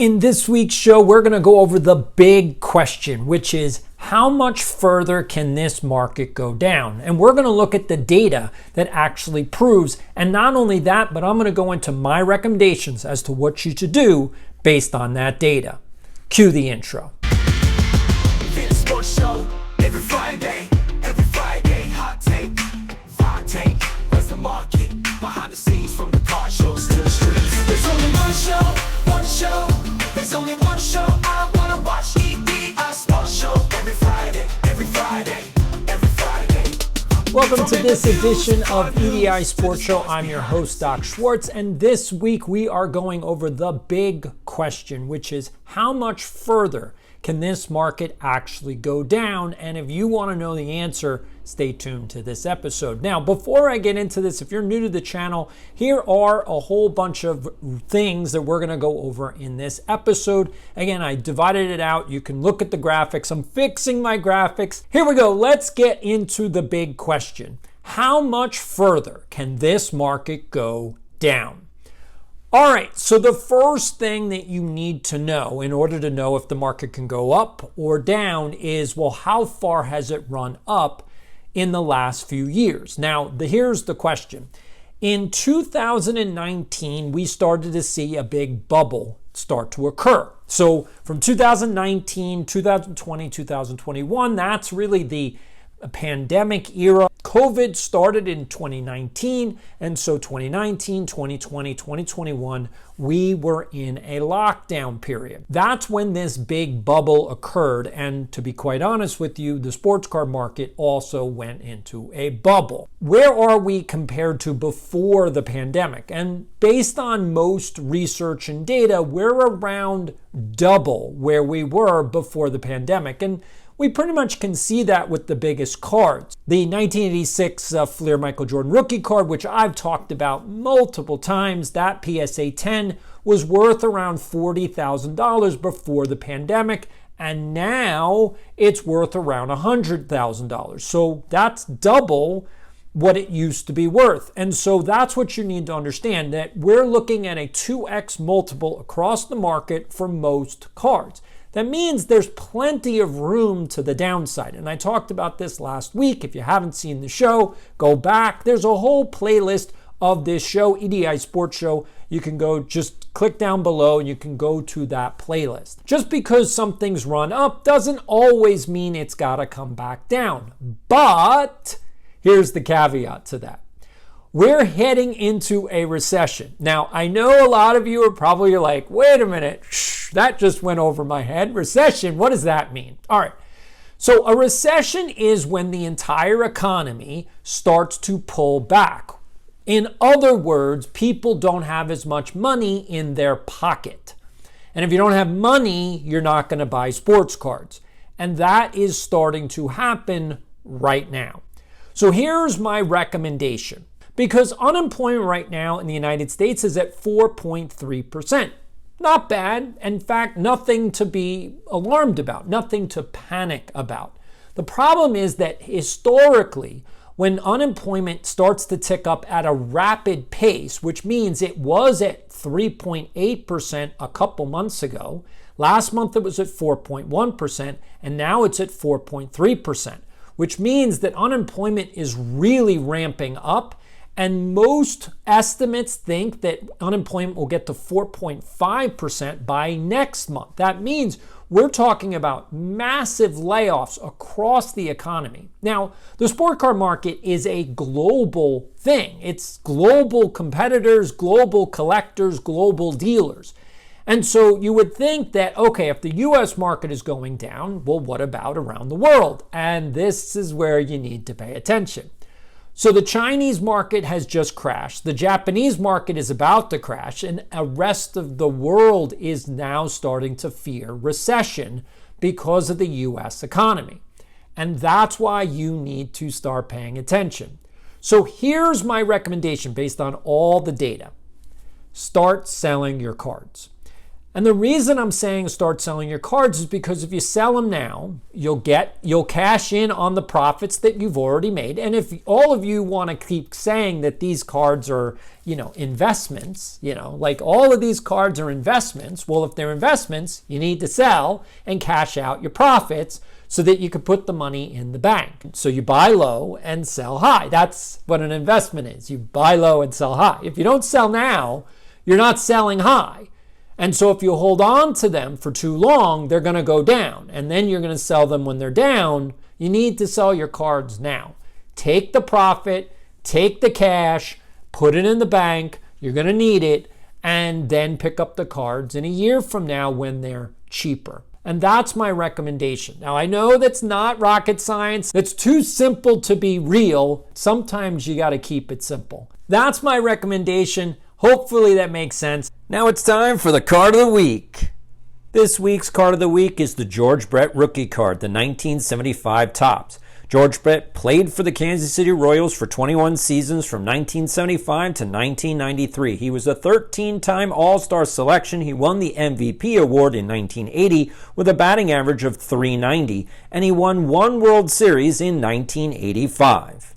In this week's show, we're going to go over the big question, which is how much further can this market go down? And we're going to look at the data that actually proves, and not only that, but I'm going to go into my recommendations as to what you should do based on that data. Cue the intro. Sports show every Friday, hot take, where's the market, behind the scenes from the car shows to the streets. There's only one show, there's only one show I wanna watch, EDI Sports Show every Friday. Welcome to this edition of EDI Sports Show. I'm your host, Doc Schwartz, and this week we are going over the big question, which is how much further can this market actually go down? And if you want to know the answer, stay tuned to this episode. Now, before I get into this, if you're new to the channel, here are a whole bunch of things that we're going to go over in this episode. Again, I divided it out. You can look at the graphics. I'm fixing my graphics. Here we go. Let's get into the big question. How much further can this market go down? All right, so the first thing that you need to know in order to know if the market can go up or down is, well, how far has it run up in the last few years? Now, here's the question. In 2019, we started to see a big bubble start to occur. So from 2019, 2020, 2021, that's really the pandemic era. COVID started in 2019, and so 2019, 2020, 2021, we were in a lockdown period. That's when this big bubble occurred, and to be quite honest with you, the sports card market also went into a bubble. Where are we compared to before the pandemic? And based on most research and data, we're around double where we were before the pandemic. And we pretty much can see that with the biggest cards. The 1986 Fleer Michael Jordan rookie card, which I've talked about multiple times, that PSA 10 was worth around $40,000 before the pandemic, and now it's worth around $100,000. So that's double what it used to be worth. And so that's what you need to understand, that we're looking at a 2x multiple across the market for most cards. That means there's plenty of room to the downside. And I talked about this last week. If you haven't seen the show, go back. There's a whole playlist of this show, EDI Sports Show. You can go, just click down below and you can go to that playlist. Just because something's run up doesn't always mean it's got to come back down. But here's the caveat to that. We're heading into a recession. Now, I know a lot of you are probably like, wait a minute, that just went over my head. Recession, what does that mean? All right. So a recession is when the entire economy starts to pull back. In other words, people don't have as much money in their pocket. And if you don't have money, you're not going to buy sports cards. And that is starting to happen right now. So here's my recommendation. Because unemployment right now in the United States is at 4.3%. Not bad. In fact, nothing to be alarmed about, nothing to panic about. The problem is that historically, when unemployment starts to tick up at a rapid pace, which means it was at 3.8% a couple months ago, last month it was at 4.1%, and now it's at 4.3%, which means that unemployment is really ramping up. And most estimates think that unemployment will get to 4.5% by next month. That means we're talking about massive layoffs across the economy. Now, the sport card market is a global thing. It's global competitors, global collectors, global dealers. And so you would think that, okay, if the US market is going down, well, what about around the world? And this is where you need to pay attention. So the Chinese market has just crashed. The Japanese market is about to crash, and the rest of the world is now starting to fear recession because of the US economy. And that's why you need to start paying attention. So here's my recommendation based on all the data. Start selling your cards. And the reason I'm saying start selling your cards is because if you sell them now, you'll cash in on the profits that you've already made. And if all of you want to keep saying that these cards are, investments, like all of these cards are investments, well, if they're investments, you need to sell and cash out your profits so that you can put the money in the bank. So you buy low and sell high. That's what an investment is. You buy low and sell high. If you don't sell now, you're not selling high. And so if you hold on to them for too long, they're going to go down. And then you're going to sell them when they're down. You need to sell your cards now. Take the profit, take the cash, put it in the bank. You're going to need it. And then pick up the cards in a year from now when they're cheaper. And that's my recommendation. Now, I know that's not rocket science. That's too simple to be real. Sometimes you got to keep it simple. That's my recommendation. Hopefully that makes sense. Now it's time for the card of the week. This week's card of the week is the George Brett rookie card, the 1975 Topps. George Brett played for the Kansas City Royals for 21 seasons from 1975 to 1993. He was a 13-time All-Star selection. He won the MVP award in 1980 with a batting average of .390, and he won one World Series in 1985.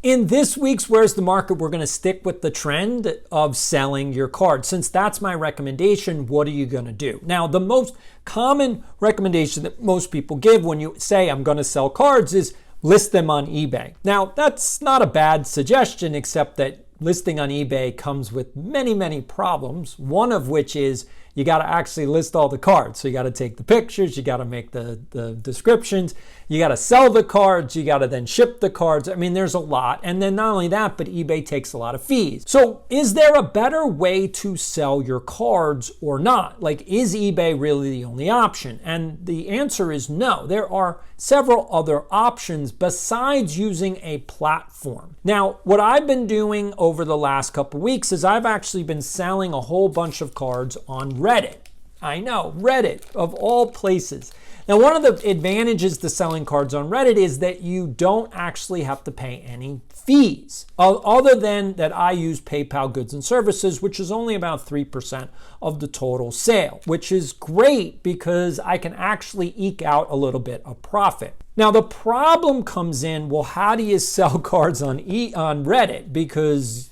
In this week's Where's the Market, we're going to stick with the trend of selling your cards. Since that's my recommendation, what are you going to do? Now, the most common recommendation that most people give when you say, I'm going to sell cards, is list them on eBay. Now, that's not a bad suggestion, except that listing on eBay comes with many, many problems, one of which is you got to actually list all the cards. So you got to take the pictures, you got to make the descriptions, you got to sell the cards, you got to then ship the cards. I mean, there's a lot. And then not only that, but eBay takes a lot of fees. So is there a better way to sell your cards or not? Like, is eBay really the only option? And the answer is no. There are several other options besides using a platform. Now, what I've been doing over the last couple of weeks is I've actually been selling a whole bunch of cards on Reddit. I know, Reddit, of all places. Now, one of the advantages to selling cards on Reddit is that you don't actually have to pay any fees, other than that I use PayPal Goods and Services, which is only about 3% of the total sale, which is great because I can actually eke out a little bit of profit. Now, the problem comes in, well, how do you sell cards on Reddit? Because,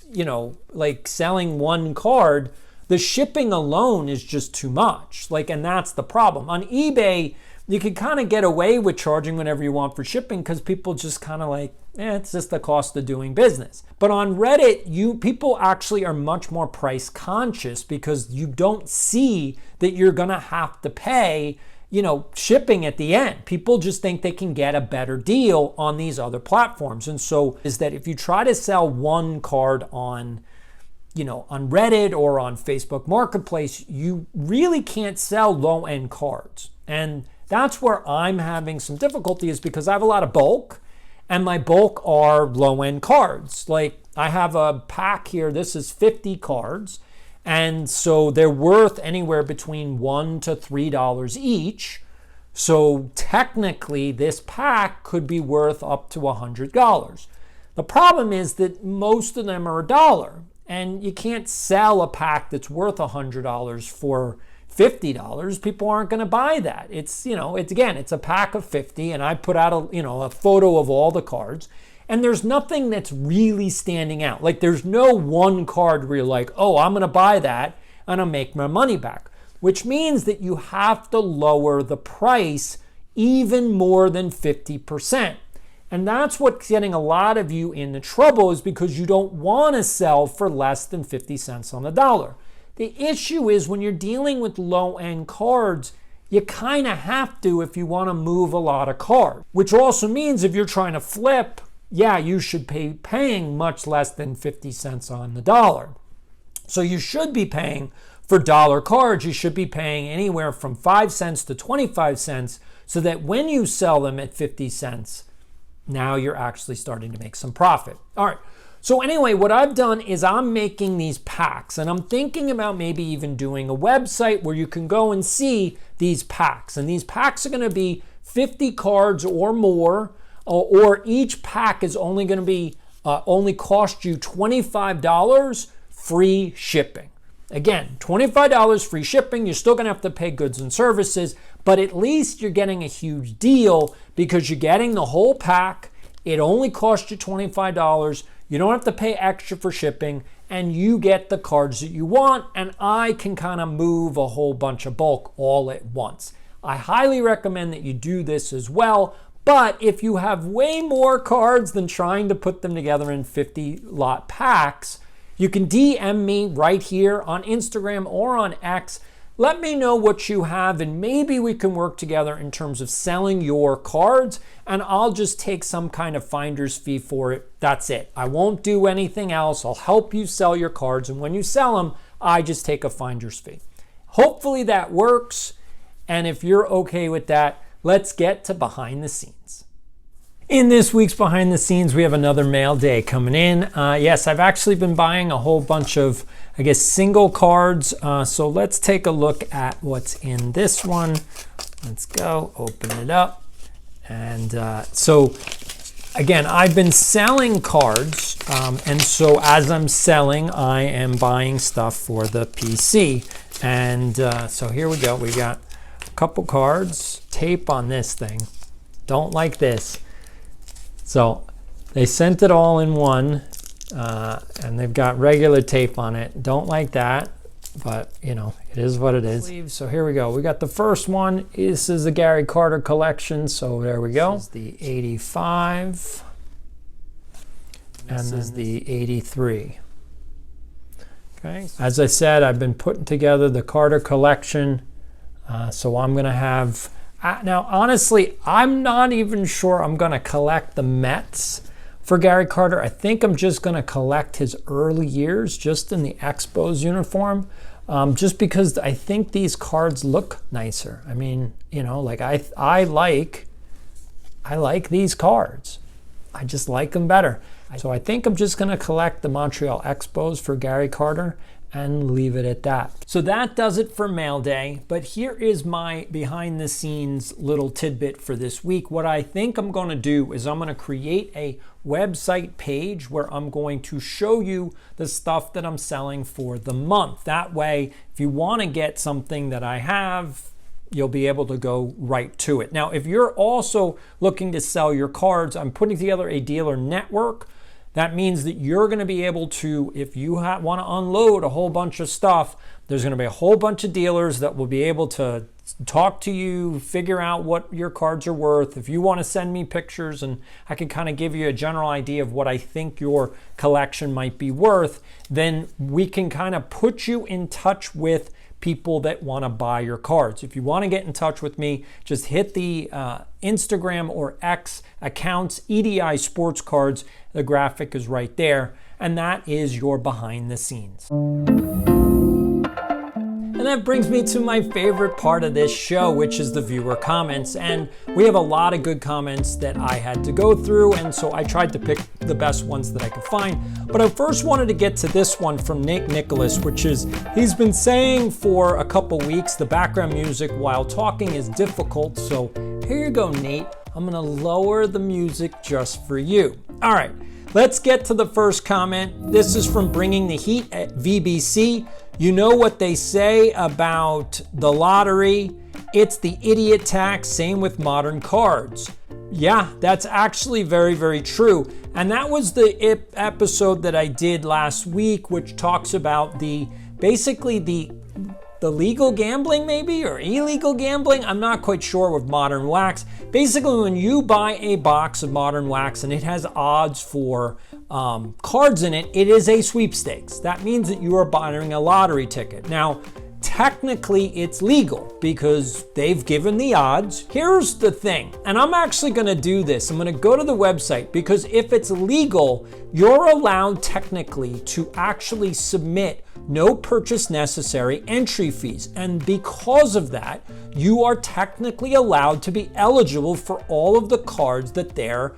like selling one card, the shipping alone is just too much. And that's the problem. On eBay, you can kind of get away with charging whatever you want for shipping because people just kind of it's just the cost of doing business. But on Reddit, people actually are much more price conscious because you don't see that you're going to have to pay, shipping at the end. People just think they can get a better deal on these other platforms. And so is that if you try to sell one card on Reddit or on Facebook Marketplace, you really can't sell low-end cards. And that's where I'm having some difficulty, is because I have a lot of bulk, and my bulk are low-end cards. Like, I have a pack here. This is 50 cards. And so they're worth anywhere between $1 to $3 each. So technically, this pack could be worth up to $100. The problem is that most of them are $1. And you can't sell a pack that's worth $100 for $50. People aren't going to buy that. It's a pack of 50, and I put out a photo of all the cards, and there's nothing that's really standing out. Like, there's no one card where you're like, oh, I'm going to buy that and I'll make my money back, which means that you have to lower the price even more than 50%. And that's what's getting a lot of you into trouble, is because you don't want to sell for less than 50 cents on the dollar. The issue is when you're dealing with low-end cards, you kind of have to if you want to move a lot of cards, which also means if you're trying to flip, you should be paying much less than 50 cents on the dollar. So you should be paying for dollar cards, you should be paying anywhere from 5 cents to 25 cents, so that when you sell them at 50 cents, now you're actually starting to make some profit. All right. So anyway, what I've done is I'm making these packs, and I'm thinking about maybe even doing a website where you can go and see these packs. And these packs are going to be 50 cards or more, or each pack is only going to be only cost you $25 free shipping. Again, $25 free shipping. You're still going to have to pay goods and services, but at least you're getting a huge deal because you're getting the whole pack. It only costs you $25. You don't have to pay extra for shipping, and you get the cards that you want, and I can kind of move a whole bunch of bulk all at once. I highly recommend that you do this as well, but if you have way more cards than trying to put them together in 50 lot packs, you can DM me right here on Instagram or on X. Let me know what you have, and maybe we can work together in terms of selling your cards, and I'll just take some kind of finder's fee for it. That's it. I won't do anything else. I'll help you sell your cards, and when you sell them, I just take a finder's fee. Hopefully that works, and if you're okay with that, let's get to behind the scenes. In this week's Behind the Scenes, we have another mail day coming in. Yes, I've actually been buying a whole bunch of, single cards. So let's take a look at what's in this one. Let's go, open it up. And so again, I've been selling cards. And so as I'm selling, I am buying stuff for the PC. And so here we go. We got a couple cards, tape on this thing. Don't like this. So they sent it all in one, and they've got regular tape on it. Don't like that, but it is what it is. So here we go. We got the first one. This is the Gary Carter collection. So there we go. This is the 85, and this is the 83. Okay. As I said, I've been putting together the Carter collection. So I'm going to have... Now, honestly, I'm not even sure I'm going to collect the Mets for Gary Carter. I think I'm just going to collect his early years just in the Expos uniform, just because I think these cards look nicer. I mean, I like these cards. I just like them better. So I think I'm just going to collect the Montreal Expos for Gary Carter and leave it at that. So that does it for mail day, but here is my behind the scenes little tidbit for this week. What I think I'm going to do is I'm going to create a website page where I'm going to show you the stuff that I'm selling for the month. That way, if you want to get something that I have, you'll be able to go right to it. Now, if you're also looking to sell your cards, I'm putting together a dealer network. That means that you're going to be able to, if you want to unload a whole bunch of stuff, there's going to be a whole bunch of dealers that will be able to talk to you, figure out what your cards are worth. If you want to send me pictures and I can kind of give you a general idea of what I think your collection might be worth, then we can kind of put you in touch with people that want to buy your cards. If you want to get in touch with me, just hit the Instagram or X accounts, EDI Sportscards. The graphic is right there, and that is your behind the scenes. And that brings me to my favorite part of this show, which is the viewer comments. And we have a lot of good comments that I had to go through, and so I tried to pick the best ones that I could find. But I first wanted to get to this one from Nick Nicholas, which is, he's been saying for a couple weeks, the background music while talking is difficult. So here you go, Nate. I'm gonna lower the music just for you. All right, let's get to the first comment. This is from Bringing the Heat at VBC. You know what they say about the lottery? It's the idiot tax, same with modern cards. Yeah, that's actually very, very true. And that was the episode that I did last week, which talks about basically the legal gambling maybe, or illegal gambling. I'm not quite sure with modern wax. Basically, when you buy a box of modern wax and it has odds for cards in it, it is a sweepstakes. That means that you are buying a lottery ticket. Now, technically it's legal because they've given the odds. Here's the thing, and I'm actually gonna do this. I'm gonna go to the website because if it's legal, you're allowed technically to actually submit no purchase necessary entry fees. And because of that, you are technically allowed to be eligible for all of the cards that they're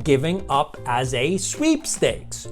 giving up as a sweepstakes.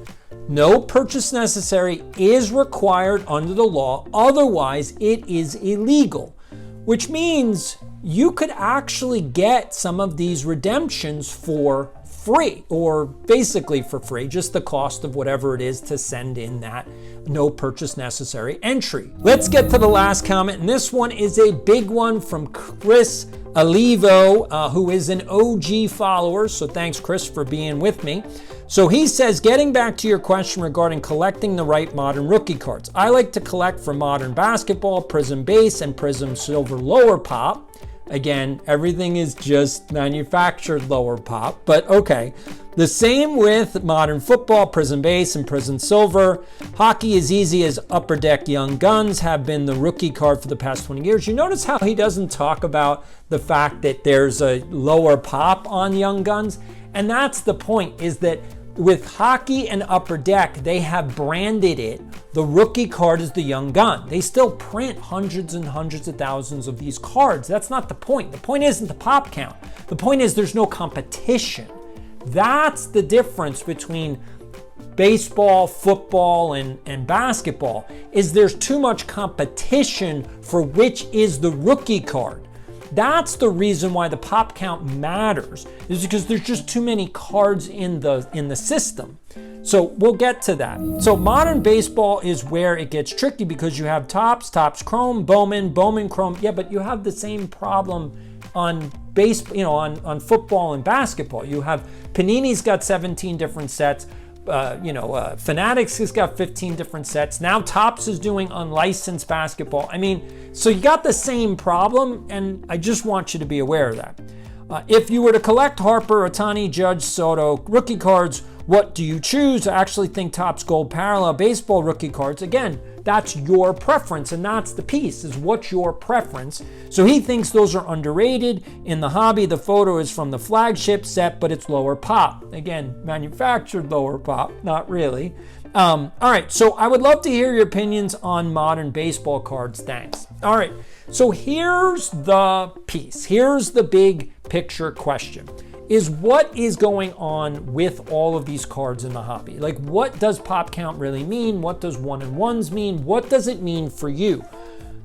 No purchase necessary is required under the law, otherwise it is illegal, which means you could actually get some of these redemptions for free, or basically for free, just the cost of whatever it is to send in that no purchase necessary entry. Let's get to the last comment, and this one is a big one from Chris Alivo, who is an OG follower, so thanks Chris for being with me. So he says, getting back to your question regarding collecting the right modern rookie cards, I like to collect for modern basketball, Prism Base, and Prism Silver Lower Pop. Again, everything is just manufactured lower pop, but okay. The same with modern football, Prism Base and Prism Silver. Hockey is easy as Upper Deck Young Guns have been the rookie card for the past 20 years. You notice how he doesn't talk about the fact that there's a lower pop on Young Guns? And that's the point, is that with Hockey and Upper Deck, they have branded it. The rookie card is the Young Gun. They still print hundreds and hundreds of thousands of these cards. That's not the point. The point isn't the pop count. The point is there's no competition. That's the difference between baseball, football, and basketball, is there's too much competition for which is the rookie card. That's the reason why the pop count matters, is because there's just too many cards in the system. So we'll get to that. So modern baseball is where it gets tricky, because you have Topps Chrome, Bowman Chrome. Yeah, but you have the same problem on on football and basketball. You have Panini's got 17 different sets. Fanatics has got 15 different sets. Now Topps is doing unlicensed basketball. I mean, so you got the same problem, and I just want you to be aware of that. If you were to collect Harper, Ohtani, Judge, Soto rookie cards, what do you choose? I actually think Topps Gold Parallel Baseball rookie cards, again, that's your preference, and that's the piece, is what's your preference. So he thinks those are underrated. In the hobby, the photo is from the flagship set, but it's lower pop. Again, manufactured lower pop, not really. All right, so I would love to hear your opinions on modern baseball cards. Thanks. All right, so here's the piece. Here's the big picture question, is what is going on with all of these cards in the hobby? Like, what does pop count really mean? What does 1-in-1s mean? What does it mean for you?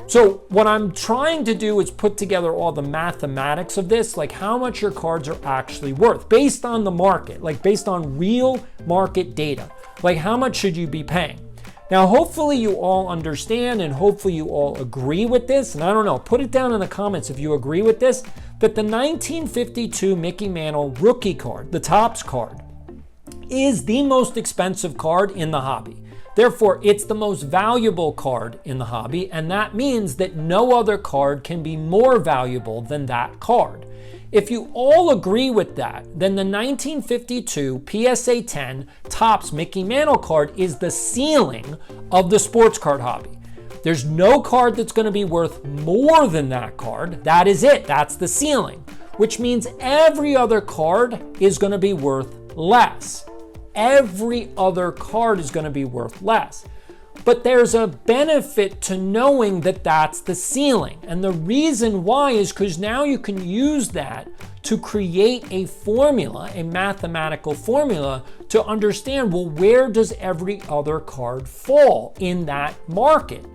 So what I'm trying to do is put together all the mathematics of this, like how much your cards are actually worth based on the market, like based on real market data. Like, how much should you be paying? Now, hopefully you all understand, and hopefully you all agree with this. And I don't know, put it down in the comments if you agree with this, that the 1952 Mickey Mantle rookie card, the Topps card, is the most expensive card in the hobby. Therefore, it's the most valuable card in the hobby, and that means that no other card can be more valuable than that card. If you all agree with that, then the 1952 PSA 10 Topps Mickey Mantle card is the ceiling of the sports card hobby. There's no card that's going to be worth more than that card. That is it. That's the ceiling, which means every other card is going to be worth less. Every other card is going to be worth less. But there's a benefit to knowing that that's the ceiling. And the reason why is because now you can use that to create a formula, a mathematical formula, to understand, well, where does every other card fall in that market?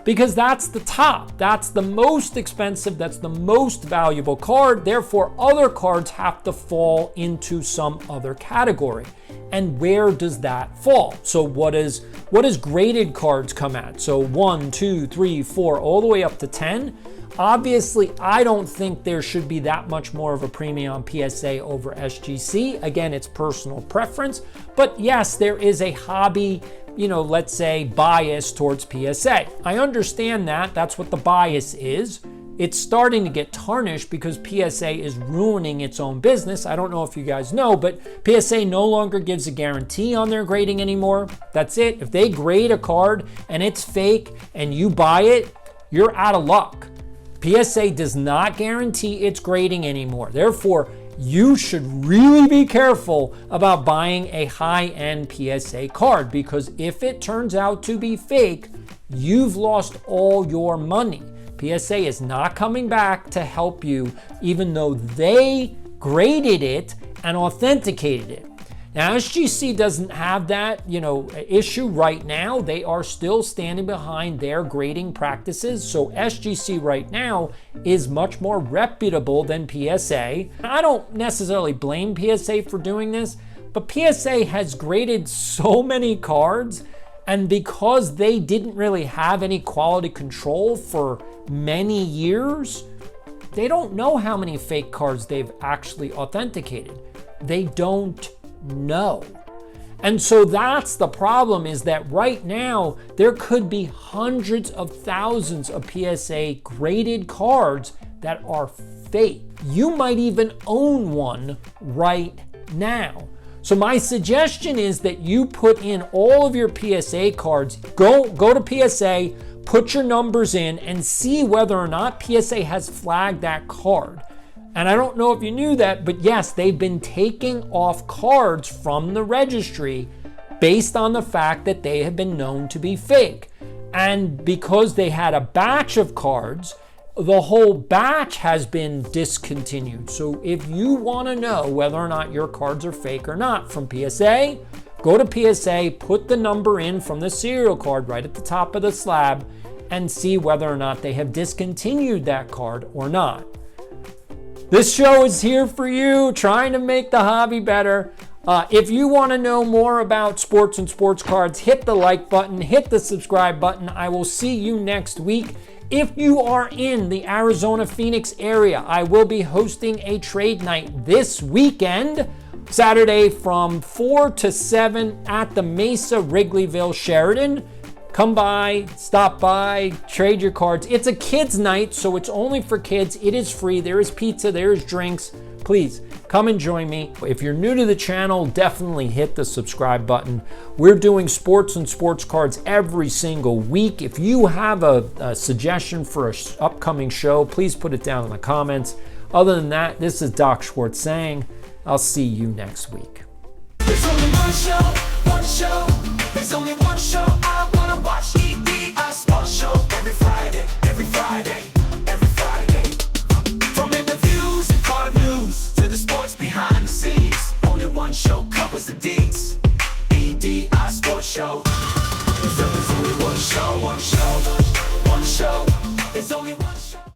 Because that's the top, that's the most expensive, that's the most valuable card. Therefore, other cards have to fall into some other category. And where does that fall? So what does graded cards come at? So 1, 2, 3, 4, all the way up to 10. Obviously, I don't think there should be that much more of a premium on PSA over SGC. Again, it's personal preference. But yes, there is a hobby, let's say, bias towards PSA. I understand that. That's what the bias is. It's starting to get tarnished because PSA is ruining its own business. I don't know if you guys know, but PSA no longer gives a guarantee on their grading anymore. That's it. If they grade a card and it's fake and you buy it, you're out of luck. PSA does not guarantee its grading anymore. Therefore, you should really be careful about buying a high-end PSA card, because if it turns out to be fake, you've lost all your money. PSA is not coming back to help you, even though they graded it and authenticated it. Now, SGC doesn't have that, issue right now. They are still standing behind their grading practices. So SGC right now is much more reputable than PSA. I don't necessarily blame PSA for doing this, but PSA has graded so many cards, and because they didn't really have any quality control for many years, they don't know how many fake cards they've actually authenticated. They don't know. And so that's the problem, is that right now there could be hundreds of thousands of PSA graded cards that are fake. You might even own one right now. So my suggestion is that you put in all of your PSA cards, go to PSA, put your numbers in, and see whether or not PSA has flagged that card. And I don't know if you knew that, but yes, they've been taking off cards from the registry based on the fact that they have been known to be fake. And because they had a batch of cards, the whole batch has been discontinued. So if you want to know whether or not your cards are fake or not from PSA, go to PSA, put the number in from the serial card right at the top of the slab, and see whether or not they have discontinued that card or not. This show is here for you, trying to make the hobby better. If you want to know more about sports and sports cards, hit the like button, hit the subscribe button. I will see you next week. If you are in the Arizona Phoenix area, I will be hosting a trade night this weekend, Saturday from 4 to 7 at the Mesa Wrigleyville Sheridan. Come by, stop by, trade your cards. It's a kids' night, so it's only for kids. It is free. There is pizza, there is drinks. Please come and join me. If you're new to the channel, definitely hit the subscribe button. We're doing sports and sports cards every single week. If you have a suggestion for an upcoming show, please put it down in the comments. Other than that, this is Doc Schwartz saying, I'll see you next week. There's only one show. There's only one show I wanna watch. EDI Sports Show every Friday.